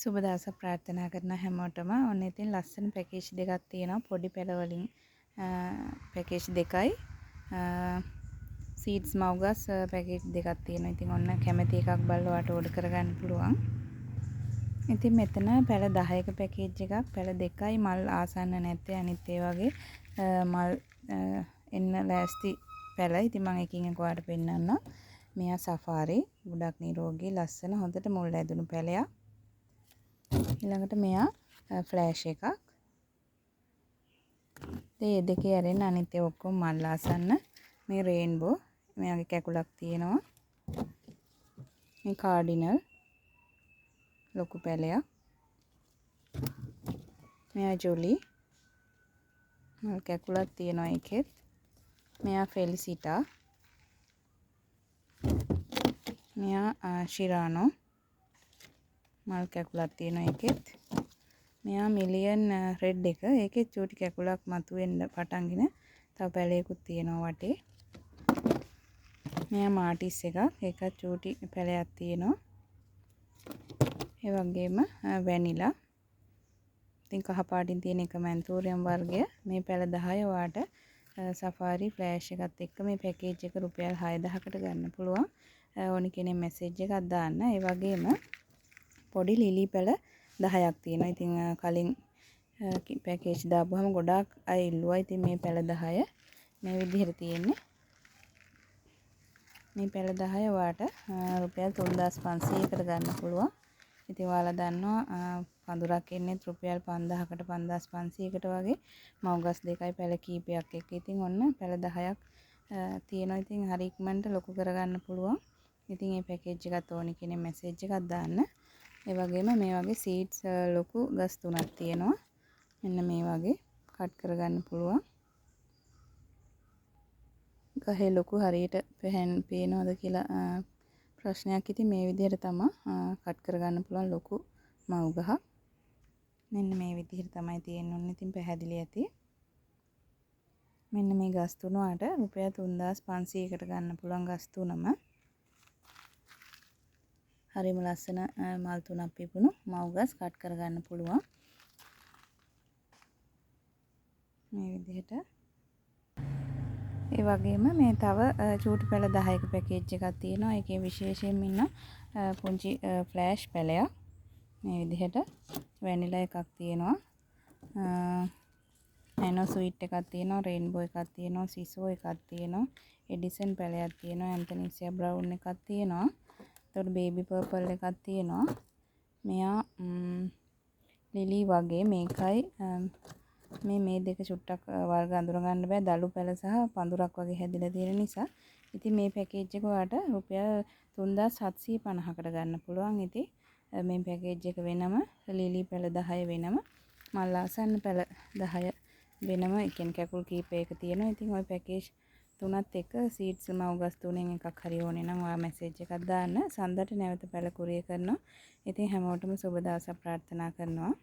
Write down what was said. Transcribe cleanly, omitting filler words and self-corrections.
සුබ දවසක් ප්‍රාර්ථනා කරන හැමෝටම. ඔන්න ඉතින් ලස්සන පැකේජ් දෙකක් තියෙනවා පොඩි පැල වලින් පැකේජ් දෙකයි සීඩ්ස් මව්ගස් පැකේජ් දෙකක් තියෙනවා. ඉතින් ඔන්න කැමති එකක් බලලා ඔයාලට ඕඩර් කරගන්න පුළුවන්. ඉතින් මෙතන පැල 10ක පැකේජ් එකක් පැල දෙකයි මල් ආසන්න නැත්තේ අනිත් ඒ වගේ මල් එන්න ලෑස්ති පැල. ඉතින් මම එකින් එක ඔයාලට පෙන්නන්නම්. මෙයා සෆාරි ගොඩක් නිරෝගී ලස්සන හොඳට මුල් ඇදුණු පැලයක්. ඊළඟට මෙයා ෆ්ලෑෂ් එකක්. මේ දෙකේ ඇරෙන්න අනිත් ඒවා ඔක්කොම මල් ආසන්න. මේ රේන්බෝ මෙයාගේ කැකුලක් තියෙනවා. මේ කාඩිනල් ලොකු පැලයක්. මෙයා ජොලි මල් කැකුලක් තියෙනවා ඒකෙත්. මෙයා ෆෙලිසිටා. මෙයා ශිරානෝ මල් කැකුලක් තියෙනවා ඒකෙත්. මෙයා මිලියන් රෙඩ් එක. ඒකෙත් චූටි කැකුලක් මතුවෙන්න පටන්ගෙන තව පැලයකුත් තියෙනවා වටේ. මෙයා මාටිස් එකක්. ඒකත් චූටි පැලයක් තියෙනවා. ඒ වගේම වැනිලා. ඉතින් කහ පාටින් තියෙන එකම ඇන්තෝරියම් වර්ගය. මේ පැල 10 ඔයාට සෆාරි ෆ්ලෑෂ් එකත් එක්ක මේ පැකේජ් එක රුපියල් 6000කට ගන්න පුළුවන්. ඕනි කෙනෙක් මැසේජ් එකක් දාන්න. ඒ වගේම පොඩි ලිලි පැල 10ක් තියෙනවා. ඉතින් කලින් පැකේජ් දාපුවම ගොඩාක් අය ඉල්ලුවා. ඉතින් මේ පැල 10 මේ විදිහට තියෙන්නේ. මේ පැල 10 ඔයාට රුපියල් 3500කට ගන්න පුළුවන්. ඉතින් ඔයාලා දන්නවා පඳුරක් එන්නේ රුපියල් 5000කට 5500කට වගේ මව්ගස් දෙකයි පැල කීපයක් එක්ක. ඉතින් ඔන්න පැල 10ක් තියෙනවා. ඉතින් හරි ඉක්මනට ලොකු කරගන්න පුළුවන්. ඉතින් මේ පැකේජ් එකත් ඕනි කෙනෙක් මැසේජ් එකක් දාන්න. ඒ වගේම මේ වගේ සීඩ්ස් ලොකු ගස් තුනක් තියෙනවා. මෙන්න මේ වගේ කට් කරගන්න පුළුවන්. ගහේ ලොකු හරියට පේනවද කියලා ප්‍රශ්නයක්. ඉතින් මේ විදිහට තමයි කට් කරගන්න පුළුවන් ලොකු මව් ගහක්. මෙන්න මේ විදිහට තමයි තියෙන්නේ. ඉතින් පැහැදිලි ඇති. මෙන්න මේ ගස් තුන වලට රුපියල් 3500කට ගන්න පුළුවන් ගස් තුනම. හරිම ලස්සන මල් තුනක් පිපුණු මව් ගස් කට් කරගන්න පුළුවන්. මේ විදිහට. ඒ වගේම මේ තව චූටි පැල 10ක පැකේජ් එකක් තියෙනවා. ඒකේ විශේෂයෙන් ඉන්න පුංචි ෆ්ලෑෂ් පැලයක්. මේ විදිහට වැනිලා එකක් තියෙනවා. නැනෝ ස්වීට් එකක් තියෙනවා. රේන්බෝ එකක් තියෙනවා. සිසෝ එකක් තියෙනවා. එඩිසන් පැලයක් තියෙනවා. ඇන්තනීසියා බ්‍රවුන් එකක් තියෙනවා. එතකොට බේබි පර්පල් එකක් තියෙනවා. මෙයා ලිලි වගේ මේකයි මේ දෙක චුට්ටක් වර්ග අඳුර ගන්න බෑ. දළු පැල සහ පඳුරක් වගේ හැදිලා තියෙන නිසා. ඉතින් මේ පැකේජ් එක ඔයාලට රුපියල් 3750කට ගන්න පුළුවන්. ඉතින් මේ පැකේජ් එක වෙනම ලිලි පැල 10 වෙනම මල් ආසන්න පැල 10 වෙනම එකෙන් කැකුල් කීපයක තියෙනවා. ඉතින් ওই පැකේජ් තුනත් එක්ක සීඩ්ස් මව්ගස් තුනෙන් එකක් හරි ඕනේ නම් ඔයා මැසේජ් එකක් දාන්න. සඳට නැවත පැල කුරිය කරනවා. ඉතින් හැමෝටම සුබ දවසක් ප්‍රාර්ථනා කරනවා.